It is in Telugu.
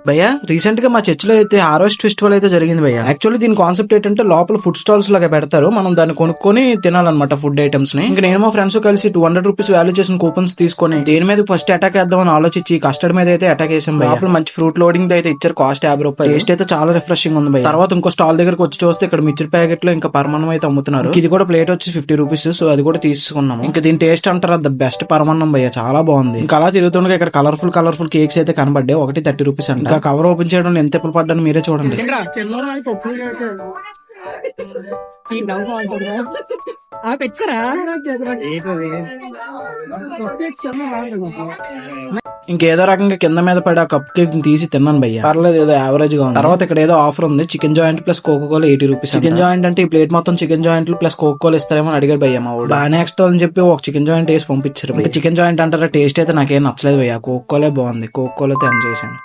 భయ్యా రీసెంట్ గా మా చర్చిలో అయితే హార్వెస్ట్ ఫెస్టివల్ అయితే జరిగింది భయ్యా. యాక్చువల్లీ దీని కాన్సెప్ట్ ఏంటంటే లోపల ఫుడ్ స్టాల్స్ లాగా పెడతారు, మనం దాన్ని కొనుక్కొని తినాలన్నమాట ఫుడ్ ఐటమ్స్ ని. ఇంకా నేను మా ఫ్రెండ్స్ కలిసి 200 రూపీస్ వాల్యూ చేసిన కూపన్స్ తీసుకొని దేని మీద ఫస్ట్ అటాక్ చేద్దామని ఆలోచించి కస్టర్డ్ మీద అయితే అటాక్ చేసాం. లోపల మంచి ఫ్రూట్ లోడింగ్ అయితే ఇచ్చారు, కాస్ట్ 50 రూపాయలు. టేస్ట్ అయితే చాలా రిఫ్రెషింగ్ ఉంది భయ్యా. తర్వాత ఇంకో స్టాల్ దగ్గరకు వచ్చి చూస్తే ఇక్కడ మిర్చి ప్యాకెట్ లో ఇంకా పరమాన్నం అయితే అమ్ముతున్నారు. ఇది కూడా ప్లేట్ వచ్చి 50 రూపీస్. సో అది కూడా తీసుకున్నాము. ఇంకా దీని టేస్ట్ అంటారా ద బెస్ట్ పరమాన్నం భయ్యా, చాలా బాగుంది. ఇంకా అలా తిరుగుతుండగా ఇక్కడ కలర్ఫుల్ కేక్స్ అయితే కనబడ్డాయి. ఒకటి 30 రూపీస్ అంట. ఇంకా కవర్ ఓపెన్ చేయడం ఎంత ఎప్పుడు పడ్డాను మీరే చూడండి. ఇంకేదో రకంగా కింద మీద పడి ఆ కప్ కేక్ తీసి తిన్నాను భయ్య, పర్లేదు ఏదో యావరేజ్ గా ఉంది. తర్వాత ఇక్కడ ఏదో ఆఫర్ ఉంది, chicken joint plus Coca Cola 80 rupees. Chicken joint అంటే ఈ ప్లేట్ మొత్తం చికెన్ జాయింట్లు ప్లస్ కోకోకోలా ఇస్తారేమో అని అడిగారు భయ్య మా వాడు. బాగానే ఎక్స్ట్రా అని చెప్పి ఒక చికెన్ జాయింట్ వేసి పంపించారు. చికెన్ జాయింట్ అంటారా టేస్ట్ అయితే నాకేం నచ్చలేదు భయ్య, కోకోకోలే బాగుంది, కోకోకోలా తిని చేశాను.